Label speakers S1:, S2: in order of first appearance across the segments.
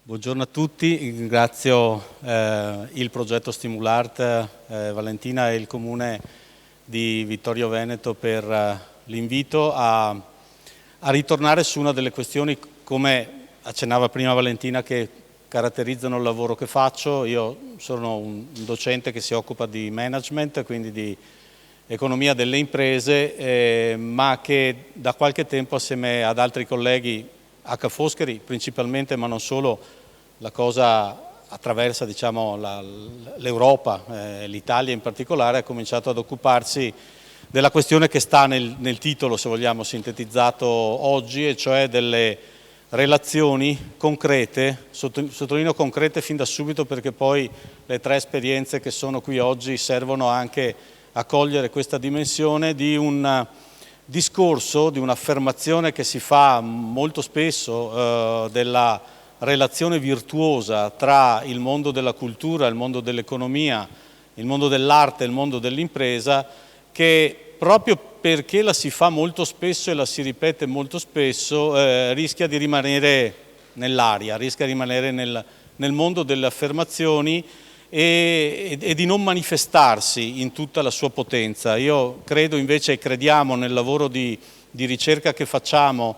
S1: Buongiorno a tutti, ringrazio il progetto Stimulart, Valentina e il Comune di Vittorio Veneto per l'invito a ritornare su una delle questioni, come accennava prima Valentina, che caratterizzano il lavoro che faccio. Io sono un docente che si occupa di management, quindi di economia delle imprese, ma che da qualche tempo assieme ad altri colleghi H. Foscheri principalmente, ma non solo, la cosa attraversa, diciamo, l'Europa, l'Italia in particolare, ha cominciato ad occuparsi della questione che sta nel titolo, se vogliamo, sintetizzato oggi, e cioè delle relazioni concrete, sottolineo concrete fin da subito perché poi le tre esperienze che sono qui oggi servono anche a cogliere questa dimensione di un discorso, di un'affermazione che si fa molto spesso della relazione virtuosa tra il mondo della cultura, il mondo dell'economia, il mondo dell'arte e il mondo dell'impresa, che proprio perché la si fa molto spesso e la si ripete molto spesso rischia di rimanere nell'aria, rischia di rimanere nel mondo delle affermazioni e di non manifestarsi in tutta la sua potenza. Io credo invece, e crediamo nel lavoro di ricerca che facciamo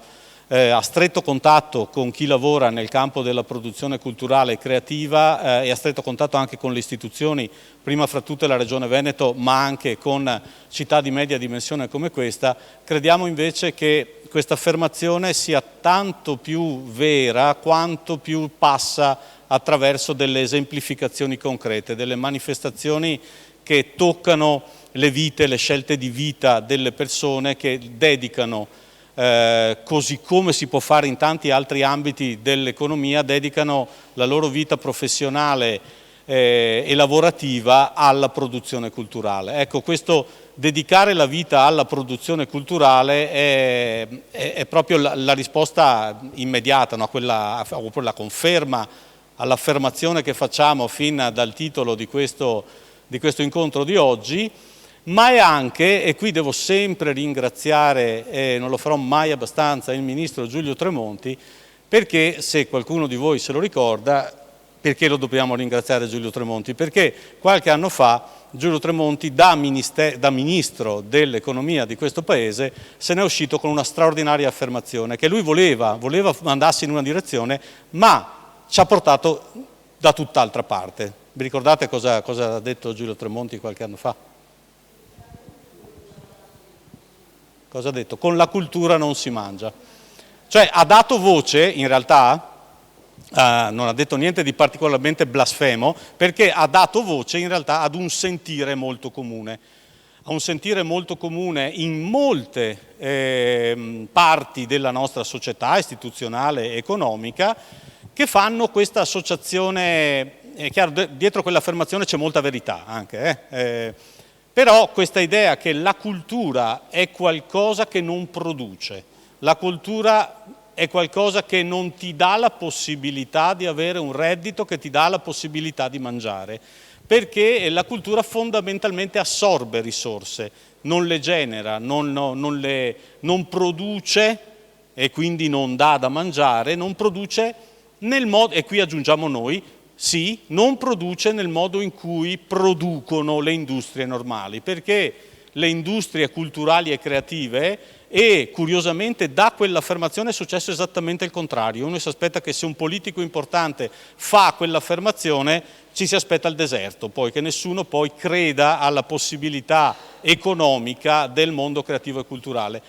S1: a stretto contatto con chi lavora nel campo della produzione culturale e creativa e a stretto contatto anche con le istituzioni, prima fra tutte la Regione Veneto, ma anche con città di media dimensione come questa. Crediamo invece che questa affermazione sia tanto più vera quanto più passa attraverso delle esemplificazioni concrete, delle manifestazioni che toccano le vite, le scelte di vita delle persone che dedicano, così come si può fare in tanti altri ambiti dell'economia, dedicano la loro vita professionale e lavorativa alla produzione culturale. Ecco, questo dedicare la vita alla produzione culturale è proprio la risposta immediata, no? La conferma all'affermazione che facciamo fin dal titolo di questo incontro di oggi, ma è anche, e qui devo sempre ringraziare, e non lo farò mai abbastanza, il Ministro Giulio Tremonti, perché, se qualcuno di voi se lo ricorda, perché lo dobbiamo ringraziare Giulio Tremonti? Perché qualche anno fa Giulio Tremonti, da Ministro dell'Economia di questo Paese, se ne è uscito con una straordinaria affermazione, che lui voleva andasse in una direzione, ma ci ha portato da tutt'altra parte. Vi ricordate cosa ha detto Giulio Tremonti qualche anno fa? Cosa ha detto? Con la cultura non si mangia. Cioè ha dato voce, in realtà, non ha detto niente di particolarmente blasfemo, perché ha dato voce in realtà ad un sentire molto comune. A un sentire molto comune in molte parti della nostra società istituzionale e economica, che fanno questa associazione. È chiaro, dietro quell'affermazione c'è molta verità anche, però questa idea che la cultura è qualcosa che non produce, la cultura è qualcosa che non ti dà la possibilità di avere un reddito, che ti dà la possibilità di mangiare, perché la cultura fondamentalmente assorbe risorse, non le genera, non produce e quindi non dà da mangiare, non produce nel modo, e qui aggiungiamo noi, sì, non produce nel modo in cui producono le industrie normali, perché le industrie culturali e creative, e curiosamente da quell'affermazione è successo esattamente il contrario. Uno si aspetta che se un politico importante fa quell'affermazione ci si aspetta il deserto, poi che nessuno poi creda alla possibilità economica del mondo creativo e culturale.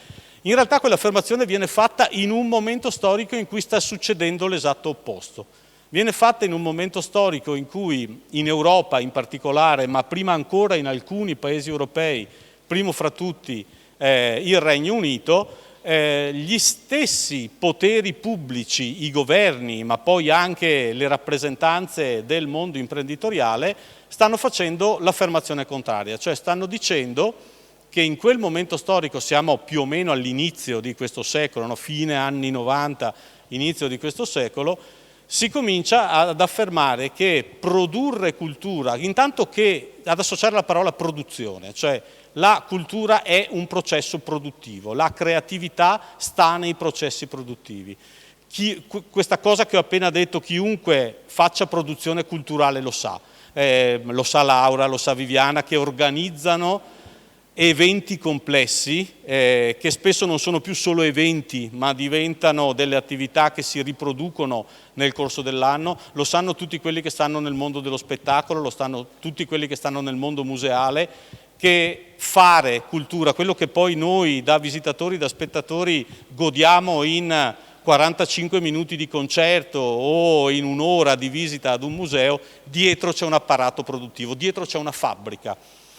S1: In realtà quell'affermazione viene fatta in un momento storico in cui sta succedendo l'esatto opposto. Viene fatta in un momento storico in cui in Europa in particolare, ma prima ancora in alcuni paesi europei, primo fra tutti il Regno Unito, gli stessi poteri pubblici, i governi, ma poi anche le rappresentanze del mondo imprenditoriale, stanno facendo l'affermazione contraria, cioè stanno dicendo che in quel momento storico, siamo più o meno all'inizio di questo secolo, no? Fine anni 90, inizio di questo secolo, si comincia ad affermare che produrre cultura, intanto che ad associare la parola produzione, cioè la cultura è un processo produttivo, la creatività sta nei processi produttivi, Questa cosa che ho appena detto, chiunque faccia produzione culturale lo sa Laura, lo sa Viviana, che organizzano eventi complessi che spesso non sono più solo eventi ma diventano delle attività che si riproducono nel corso dell'anno, lo sanno tutti quelli che stanno nel mondo dello spettacolo, lo sanno tutti quelli che stanno nel mondo museale, che fare cultura, quello che poi noi da visitatori, da spettatori godiamo in 45 minuti di concerto o in un'ora di visita ad un museo, dietro c'è un apparato produttivo, dietro c'è una fabbrica.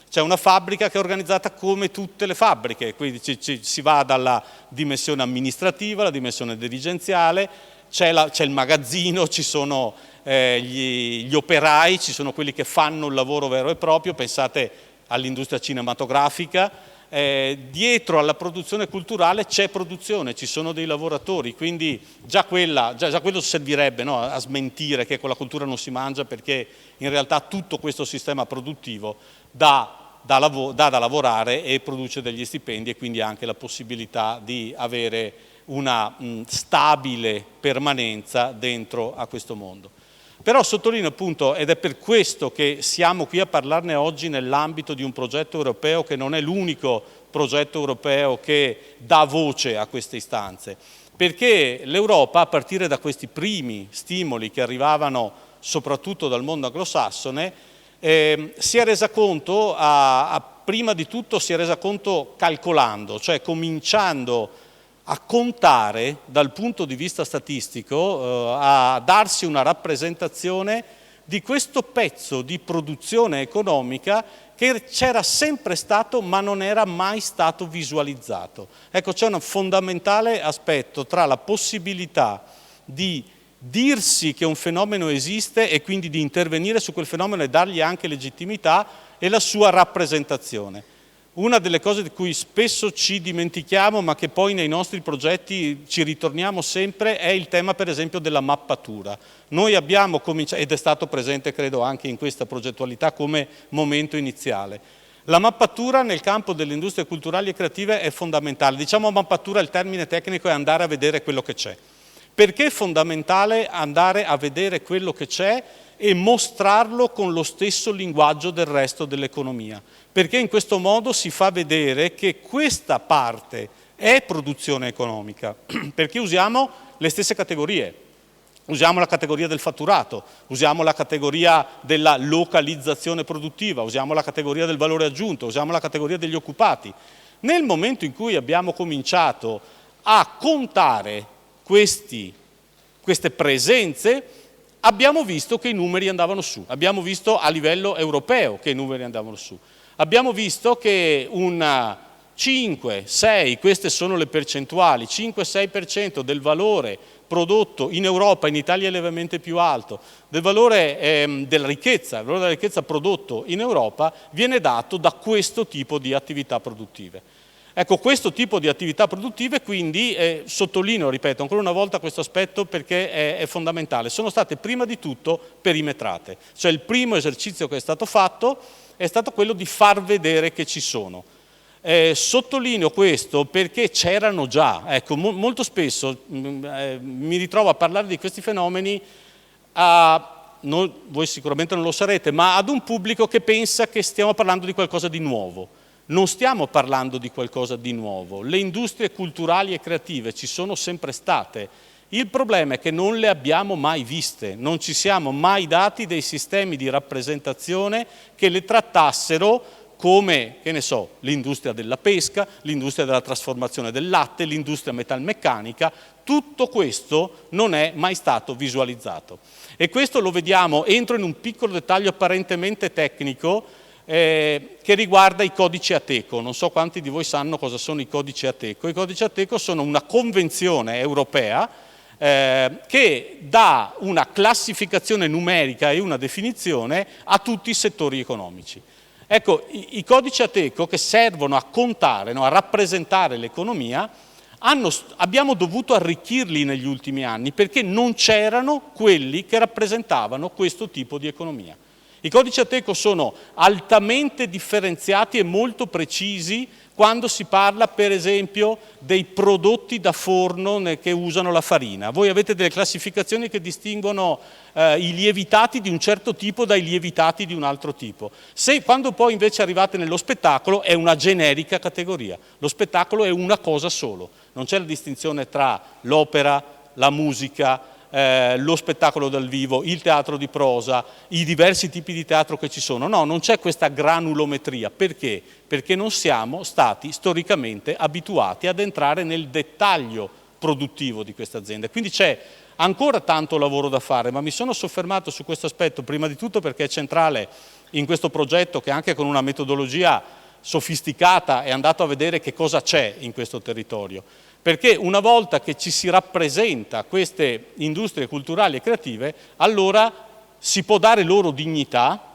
S1: C'è una fabbrica che è organizzata come tutte le fabbriche, quindi si va dalla dimensione amministrativa alla dimensione dirigenziale, c'è il magazzino, ci sono gli operai, ci sono quelli che fanno il lavoro vero e proprio, pensate all'industria cinematografica, dietro alla produzione culturale c'è produzione, ci sono dei lavoratori, quindi già quello servirebbe, no, a smentire che con la cultura non si mangia, perché in realtà tutto questo sistema produttivo dà da lavorare e produce degli stipendi e quindi anche la possibilità di avere una stabile permanenza dentro a questo mondo. Però sottolineo appunto, ed è per questo che siamo qui a parlarne oggi nell'ambito di un progetto europeo che non è l'unico progetto europeo che dà voce a queste istanze, perché l'Europa, a partire da questi primi stimoli che arrivavano soprattutto dal mondo anglosassone, si è resa conto, prima di tutto si è resa conto calcolando, cioè cominciando a contare dal punto di vista statistico, a darsi una rappresentazione di questo pezzo di produzione economica che c'era sempre stato ma non era mai stato visualizzato. Ecco, c'è un fondamentale aspetto tra la possibilità di dirsi che un fenomeno esiste e quindi di intervenire su quel fenomeno e dargli anche legittimità e la sua rappresentazione. Una delle cose di cui spesso ci dimentichiamo ma che poi nei nostri progetti ci ritorniamo sempre è il tema per esempio della mappatura. Noi abbiamo cominciato, ed è stato presente credo anche in questa progettualità come momento iniziale. La mappatura nel campo delle industrie culturali e creative è fondamentale. Diciamo mappatura, il termine tecnico è andare a vedere quello che c'è. Perché è fondamentale andare a vedere quello che c'è e mostrarlo con lo stesso linguaggio del resto dell'economia? Perché in questo modo si fa vedere che questa parte è produzione economica, perché usiamo le stesse categorie. Usiamo la categoria del fatturato, usiamo la categoria della localizzazione produttiva, usiamo la categoria del valore aggiunto, usiamo la categoria degli occupati. Nel momento in cui abbiamo cominciato a contare queste presenze, abbiamo visto che i numeri andavano su, abbiamo visto a livello europeo che i numeri andavano su, abbiamo visto che un 5, 6, queste sono le percentuali, 5-6% del valore prodotto in Europa, in Italia è lievemente più alto, del valore della ricchezza, il valore della ricchezza prodotto in Europa viene dato da questo tipo di attività produttive. Ecco, questo tipo di attività produttive quindi, sottolineo, ripeto ancora una volta questo aspetto perché è fondamentale, sono state prima di tutto perimetrate, cioè il primo esercizio che è stato fatto è stato quello di far vedere che ci sono. Sottolineo questo perché c'erano già, ecco, molto spesso mi ritrovo a parlare di questi fenomeni voi sicuramente non lo sarete, ma ad un pubblico che pensa che stiamo parlando di qualcosa di nuovo. Non stiamo parlando di qualcosa di nuovo, le industrie culturali e creative ci sono sempre state, il problema è che non le abbiamo mai viste, non ci siamo mai dati dei sistemi di rappresentazione che le trattassero come, che ne so, l'industria della pesca, l'industria della trasformazione del latte, l'industria metalmeccanica, tutto questo non è mai stato visualizzato. E questo lo vediamo, entro in un piccolo dettaglio apparentemente tecnico, che riguarda i codici Ateco. Non so quanti di voi sanno cosa sono i codici Ateco. I codici Ateco sono una convenzione europea che dà una classificazione numerica e una definizione a tutti i settori economici. Ecco, i codici Ateco che servono a contare, no, a rappresentare l'economia, abbiamo dovuto arricchirli negli ultimi anni perché non c'erano quelli che rappresentavano questo tipo di economia. I codici Ateco sono altamente differenziati e molto precisi quando si parla, per esempio, dei prodotti da forno che usano la farina. Voi avete delle classificazioni che distinguono i lievitati di un certo tipo dai lievitati di un altro tipo. Quando poi invece arrivate nello spettacolo è una generica categoria. Lo spettacolo è una cosa solo, non c'è la distinzione tra l'opera, la musica, lo spettacolo dal vivo, il teatro di prosa, i diversi tipi di teatro che ci sono. No, non c'è questa granulometria. Perché? Perché non siamo stati storicamente abituati ad entrare nel dettaglio produttivo di queste aziende. Quindi c'è ancora tanto lavoro da fare, ma mi sono soffermato su questo aspetto prima di tutto perché è centrale in questo progetto che anche con una metodologia sofisticata è andato a vedere che cosa c'è in questo territorio. Perché una volta che ci si rappresenta queste industrie culturali e creative, allora si può dare loro dignità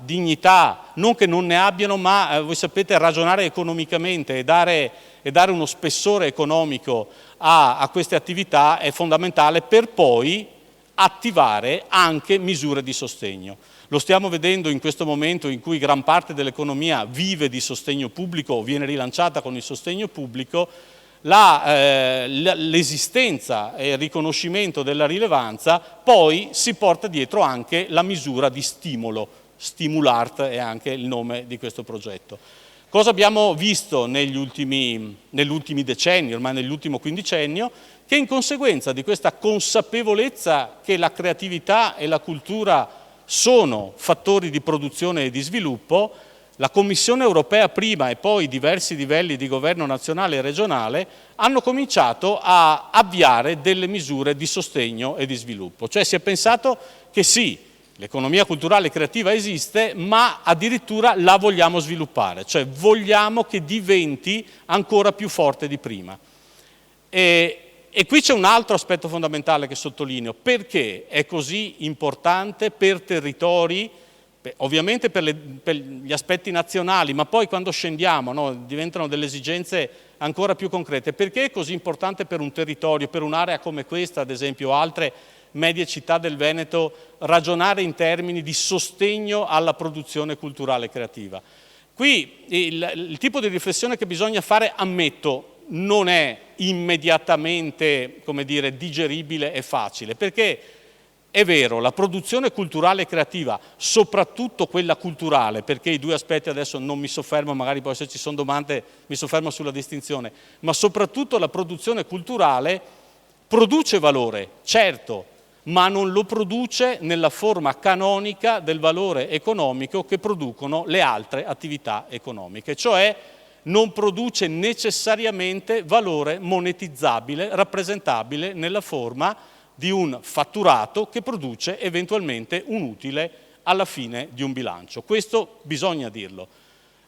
S1: non che non ne abbiano, ma voi sapete ragionare economicamente e dare uno spessore economico a queste attività è fondamentale per poi attivare anche misure di sostegno. Lo stiamo vedendo in questo momento in cui gran parte dell'economia vive di sostegno pubblico o viene rilanciata con il sostegno pubblico. L'esistenza e il riconoscimento della rilevanza poi si porta dietro anche la misura di stimolo. Stimulart è anche il nome di questo progetto. Cosa abbiamo visto negli ultimi decenni, ormai nell'ultimo quindicennio? Che in conseguenza di questa consapevolezza che la creatività e la cultura sono fattori di produzione e di sviluppo, la Commissione europea prima e poi diversi livelli di governo nazionale e regionale hanno cominciato a avviare delle misure di sostegno e di sviluppo. Cioè si è pensato che sì, l'economia culturale e creativa esiste, ma addirittura la vogliamo sviluppare, cioè vogliamo che diventi ancora più forte di prima. E qui c'è un altro aspetto fondamentale che sottolineo, perché è così importante per territori, ovviamente per gli aspetti nazionali, ma poi quando scendiamo diventano delle esigenze ancora più concrete. Perché è così importante per un territorio, per un'area come questa, ad esempio, altre medie città del Veneto, ragionare in termini di sostegno alla produzione culturale e creativa? Qui il tipo di riflessione che bisogna fare, ammetto, non è immediatamente, come dire, digeribile e facile, perché è vero, la produzione culturale e creativa, soprattutto quella culturale, perché i due aspetti adesso non mi soffermo, magari poi se ci sono domande mi soffermo sulla distinzione, ma soprattutto la produzione culturale produce valore, certo, ma non lo produce nella forma canonica del valore economico che producono le altre attività economiche, cioè non produce necessariamente valore monetizzabile, rappresentabile nella forma di un fatturato che produce eventualmente un utile alla fine di un bilancio. Questo bisogna dirlo.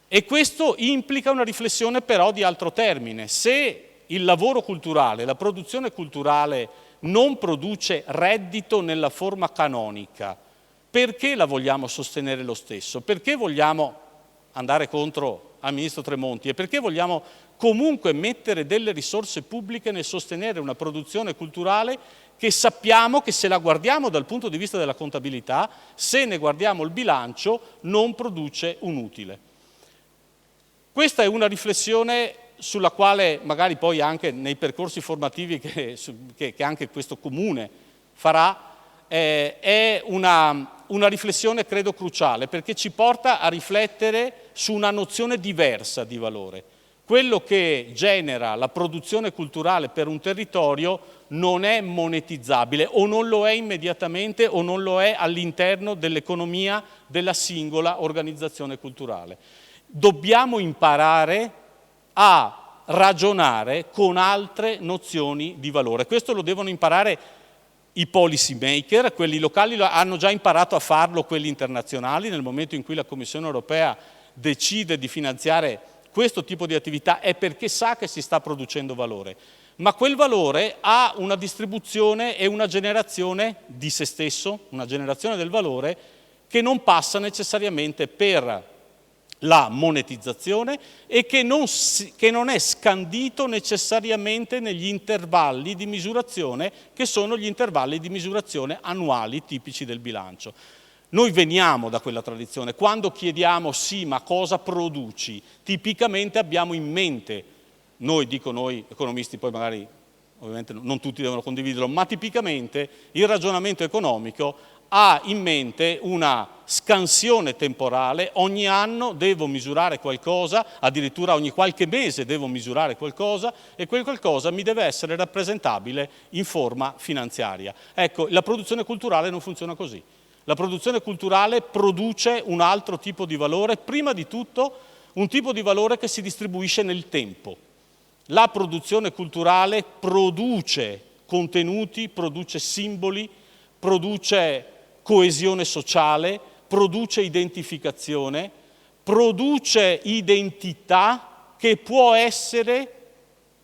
S1: E questo implica una riflessione però di altro termine. Se il lavoro culturale, la produzione culturale non produce reddito nella forma canonica, perché la vogliamo sostenere lo stesso? Perché vogliamo andare contro al Ministro Tremonti e perché vogliamo comunque mettere delle risorse pubbliche nel sostenere una produzione culturale che sappiamo che, se la guardiamo dal punto di vista della contabilità, se ne guardiamo il bilancio, non produce un utile. Questa è una riflessione sulla quale magari poi anche nei percorsi formativi che anche questo Comune farà, è una riflessione credo cruciale, perché ci porta a riflettere su una nozione diversa di valore. Quello che genera la produzione culturale per un territorio non è monetizzabile, o non lo è immediatamente o non lo è all'interno dell'economia della singola organizzazione culturale. Dobbiamo imparare a ragionare con altre nozioni di valore. Questo lo devono imparare i policy maker, quelli locali hanno già imparato a farlo, quelli internazionali. Nel momento in cui la Commissione europea decide di finanziare questo tipo di attività è perché sa che si sta producendo valore, ma quel valore ha una distribuzione e una generazione di se stesso, una generazione del valore che non passa necessariamente per la monetizzazione e che non è scandito necessariamente negli intervalli di misurazione che sono gli intervalli di misurazione annuali tipici del bilancio. Noi veniamo da quella tradizione. Quando chiediamo sì, ma cosa produci? Tipicamente abbiamo in mente, noi economisti, poi magari ovviamente non tutti devono condividerlo, ma tipicamente il ragionamento economico ha in mente una scansione temporale, ogni anno devo misurare qualcosa, addirittura ogni qualche mese devo misurare qualcosa e quel qualcosa mi deve essere rappresentabile in forma finanziaria. Ecco, la produzione culturale non funziona così. La produzione culturale produce un altro tipo di valore, prima di tutto un tipo di valore che si distribuisce nel tempo. La produzione culturale produce contenuti, produce simboli, produce coesione sociale, produce identificazione, produce identità che può essere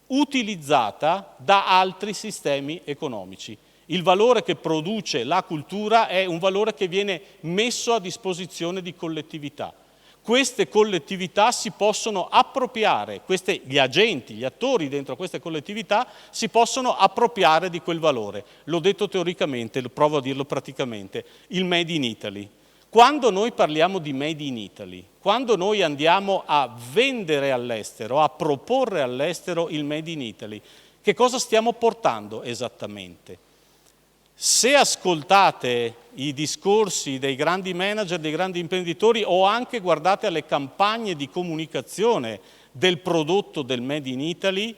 S1: utilizzata da altri sistemi economici. Il valore che produce la cultura è un valore che viene messo a disposizione di collettività. Queste collettività si possono appropriare, gli agenti, gli attori dentro queste collettività si possono appropriare di quel valore. L'ho detto teoricamente, provo a dirlo praticamente, il Made in Italy. Quando noi parliamo di Made in Italy, quando noi andiamo a vendere all'estero, a proporre all'estero il Made in Italy, che cosa stiamo portando esattamente? Se ascoltate i discorsi dei grandi manager, dei grandi imprenditori o anche guardate alle campagne di comunicazione del prodotto del Made in Italy,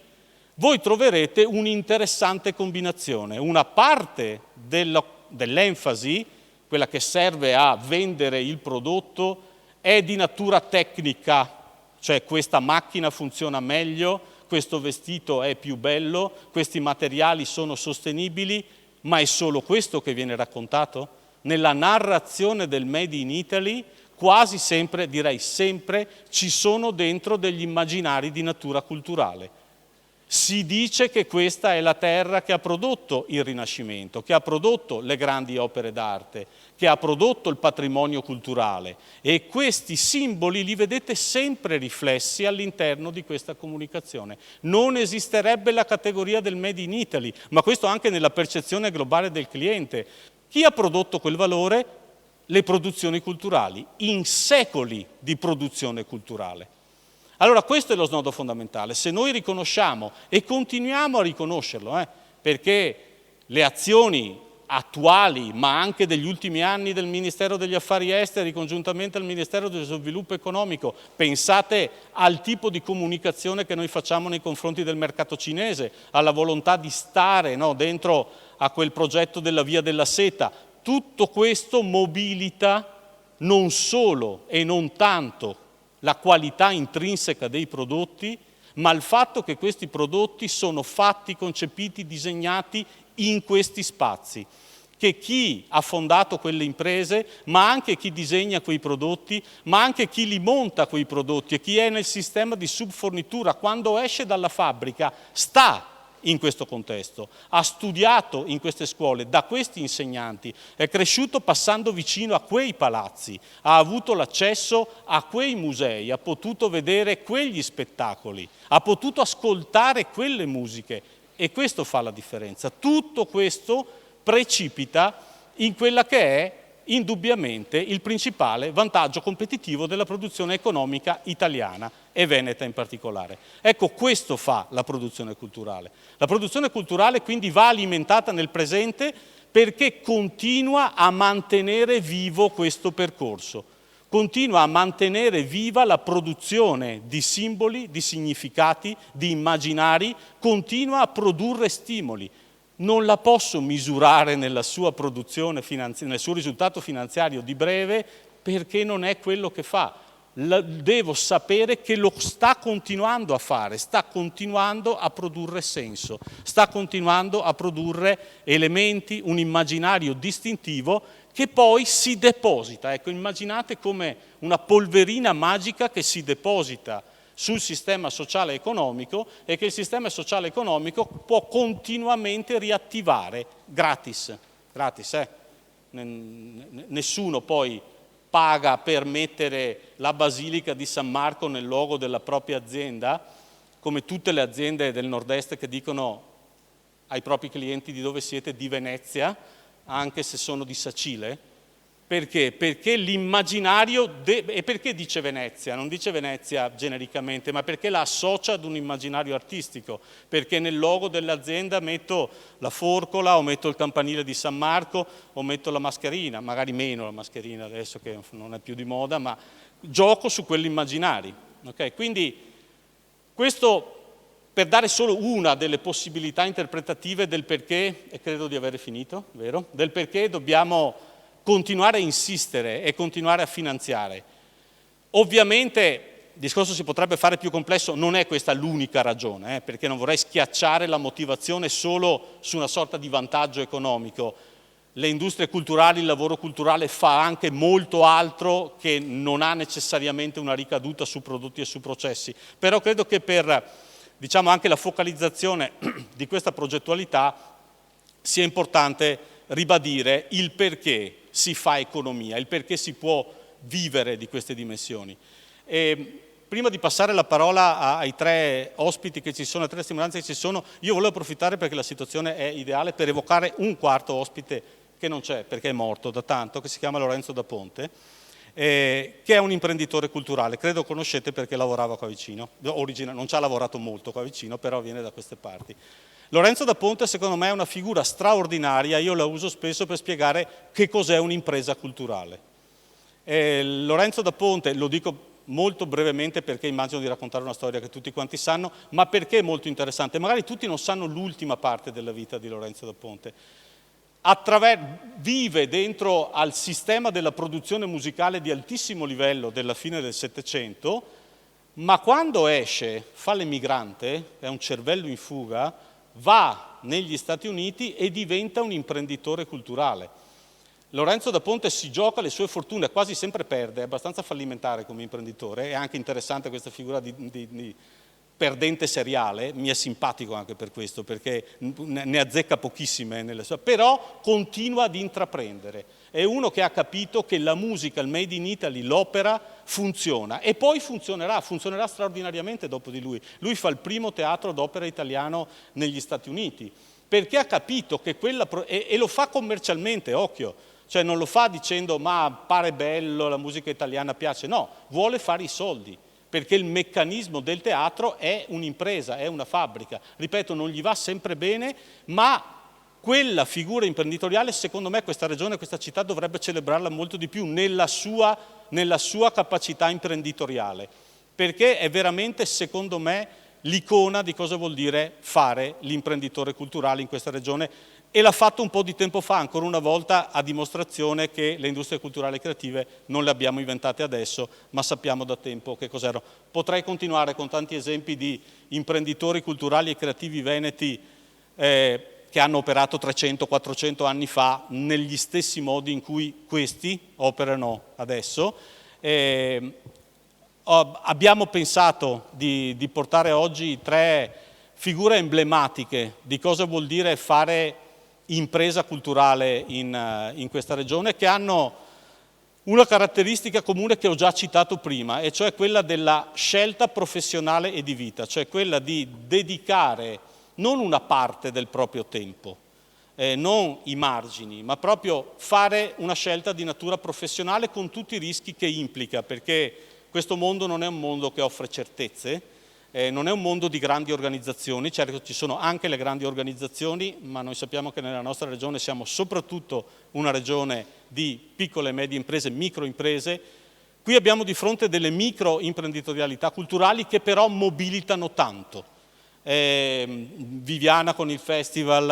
S1: voi troverete un'interessante combinazione. Una parte dell'enfasi, quella che serve a vendere il prodotto, è di natura tecnica, cioè questa macchina funziona meglio, questo vestito è più bello, questi materiali sono sostenibili. Ma è solo questo che viene raccontato? Nella narrazione del Made in Italy quasi sempre, direi sempre, ci sono dentro degli immaginari di natura culturale. Si dice che questa è la terra che ha prodotto il Rinascimento, che ha prodotto le grandi opere d'arte, che ha prodotto il patrimonio culturale e questi simboli li vedete sempre riflessi all'interno di questa comunicazione. Non esisterebbe la categoria del Made in Italy, ma questo anche nella percezione globale del cliente. Chi ha prodotto quel valore? Le produzioni culturali, in secoli di produzione culturale. Allora questo è lo snodo fondamentale, se noi riconosciamo e continuiamo a riconoscerlo, perché le azioni attuali ma anche degli ultimi anni del Ministero degli Affari Esteri congiuntamente al Ministero dello Sviluppo Economico, pensate al tipo di comunicazione che noi facciamo nei confronti del mercato cinese, alla volontà di stare dentro a quel progetto della Via della Seta, tutto questo mobilita non solo e non tanto la qualità intrinseca dei prodotti, ma il fatto che questi prodotti sono fatti, concepiti, disegnati in questi spazi, che chi ha fondato quelle imprese, ma anche chi disegna quei prodotti, ma anche chi li monta quei prodotti e chi è nel sistema di subfornitura, quando esce dalla fabbrica, sta in questo contesto, ha studiato in queste scuole, da questi insegnanti, è cresciuto passando vicino a quei palazzi, ha avuto l'accesso a quei musei, ha potuto vedere quegli spettacoli, ha potuto ascoltare quelle musiche e questo fa la differenza. Tutto questo precipita in quella che è indubbiamente il principale vantaggio competitivo della produzione economica italiana e veneta in particolare. Ecco, questo fa la produzione culturale. La produzione culturale quindi va alimentata nel presente perché continua a mantenere vivo questo percorso, continua a mantenere viva la produzione di simboli, di significati, di immaginari, continua a produrre stimoli. Non la posso misurare nella sua produzione nel suo risultato finanziario di breve perché non è quello che fa. Devo sapere che lo sta continuando a fare, sta continuando a produrre senso, sta continuando a produrre elementi, un immaginario distintivo che poi si deposita. Ecco, immaginate come una polverina magica che si deposita sul sistema sociale e economico e che il sistema sociale e economico può continuamente riattivare gratis, Nessuno poi paga per mettere la Basilica di San Marco nel logo della propria azienda, come tutte le aziende del nord-est che dicono ai propri clienti di dove siete, di Venezia, anche se sono di Sacile, Perché? Perché l'immaginario, e perché dice Venezia? Non dice Venezia genericamente, ma perché la associa ad un immaginario artistico, perché nel logo dell'azienda metto la forcola, o metto il campanile di San Marco, o metto la mascherina, magari meno la mascherina adesso che non è più di moda, ma gioco su quelli immaginari. Okay? Quindi questo per dare solo una delle possibilità interpretative del perché, e credo di avere finito, vero? Del perché dobbiamo continuare a insistere e continuare a finanziare. Ovviamente il discorso si potrebbe fare più complesso, non è questa l'unica ragione, perché non vorrei schiacciare la motivazione solo su una sorta di vantaggio economico. Le industrie culturali, il lavoro culturale fa anche molto altro che non ha necessariamente una ricaduta su prodotti e su processi, però credo che per, diciamo, anche la focalizzazione di questa progettualità sia importante ribadire il perché si fa economia, il perché si può vivere di queste dimensioni. E prima di passare la parola ai tre ospiti che ci sono, alle tre stimolanze che ci sono, io volevo approfittare perché la situazione è ideale per evocare un quarto ospite che non c'è perché è morto da tanto, che si chiama Lorenzo da Ponte, che è un imprenditore culturale, credo conoscete perché lavorava qua vicino, non ci ha lavorato molto qua vicino, però viene da queste parti. Lorenzo da Ponte secondo me è una figura straordinaria, io la uso spesso per spiegare che cos'è un'impresa culturale. Lorenzo da Ponte, lo dico molto brevemente perché immagino di raccontare una storia che tutti quanti sanno, ma perché è molto interessante, magari tutti non sanno l'ultima parte della vita di Lorenzo da Ponte. Vive dentro al sistema della produzione musicale di altissimo livello della fine del Settecento, ma quando esce, fa l'emigrante, è un cervello in fuga, va negli Stati Uniti e diventa un imprenditore culturale. Lorenzo da Ponte si gioca le sue fortune, quasi sempre perde, è abbastanza fallimentare come imprenditore, è anche interessante questa figura di perdente seriale, mi è simpatico anche per questo, perché ne azzecca pochissime nelle sue, però continua ad intraprendere. È uno che ha capito che la musica, il Made in Italy, l'opera funziona e poi funzionerà straordinariamente dopo di lui. Lui fa il primo teatro d'opera italiano negli Stati Uniti, perché ha capito che e lo fa commercialmente, occhio, cioè non lo fa dicendo ma pare bello, la musica italiana piace, no, vuole fare i soldi. Perché il meccanismo del teatro è un'impresa, è una fabbrica. Ripeto, non gli va sempre bene, ma quella figura imprenditoriale, secondo me, questa regione, questa città dovrebbe celebrarla molto di più nella sua capacità imprenditoriale, perché è veramente, secondo me, l'icona di cosa vuol dire fare l'imprenditore culturale in questa regione, e l'ha fatto un po' di tempo fa, ancora una volta a dimostrazione che le industrie culturali e creative non le abbiamo inventate adesso, ma sappiamo da tempo che cos'erano. Potrei continuare con tanti esempi di imprenditori culturali e creativi veneti che hanno operato 300-400 anni fa negli stessi modi in cui questi operano adesso. Abbiamo pensato di portare oggi tre figure emblematiche di cosa vuol dire fare impresa culturale in questa regione, che hanno una caratteristica comune che ho già citato prima, e cioè quella della scelta professionale e di vita, cioè quella di dedicare non una parte del proprio tempo, non i margini, ma proprio fare una scelta di natura professionale con tutti i rischi che implica, perché questo mondo non è un mondo che offre certezze, non è un mondo di grandi organizzazioni, certo ci sono anche le grandi organizzazioni, ma noi sappiamo che nella nostra regione siamo soprattutto una regione di piccole e medie imprese, microimprese. Qui abbiamo di fronte delle microimprenditorialità culturali che però mobilitano tanto. Viviana con il festival,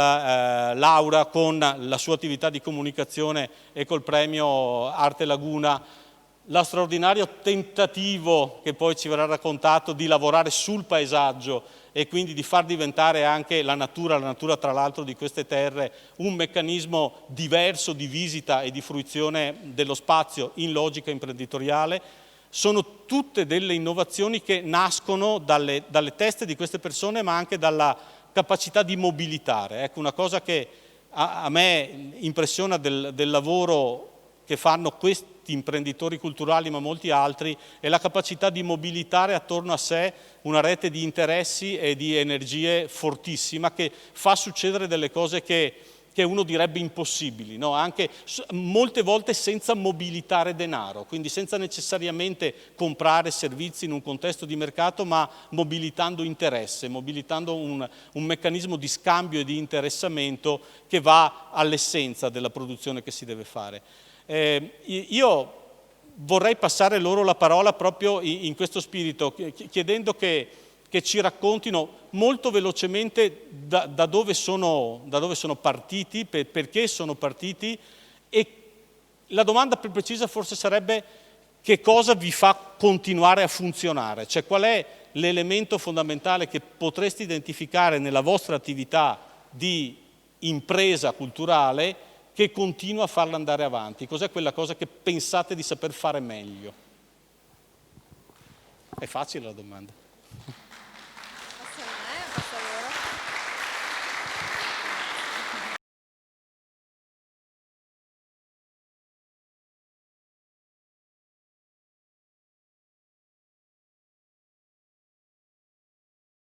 S1: Laura con la sua attività di comunicazione e col premio Arte Laguna, lo straordinario tentativo che poi ci verrà raccontato di lavorare sul paesaggio e quindi di far diventare anche la natura tra l'altro di queste terre un meccanismo diverso di visita e di fruizione dello spazio in logica imprenditoriale. Sono tutte delle innovazioni che nascono dalle teste di queste persone, ma anche dalla capacità di mobilitare. Ecco, una cosa che a me impressiona del lavoro che fanno questi imprenditori culturali, ma molti altri, è la capacità di mobilitare attorno a sé una rete di interessi e di energie fortissima che fa succedere delle cose che che uno direbbe impossibili, no? Anche molte volte senza mobilitare denaro, quindi senza necessariamente comprare servizi in un contesto di mercato, ma mobilitando interesse, mobilitando un meccanismo di scambio e di interessamento che va all'essenza della produzione che si deve fare. Io vorrei passare loro la parola proprio in questo spirito, chiedendo che ci raccontino molto velocemente da dove sono partiti, perché sono partiti, e la domanda più precisa forse sarebbe: che cosa vi fa continuare a funzionare? Cioè, qual è l'elemento fondamentale che potreste identificare nella vostra attività di impresa culturale che continua a farla andare avanti? Cos'è quella cosa che pensate di saper fare meglio? È facile la domanda.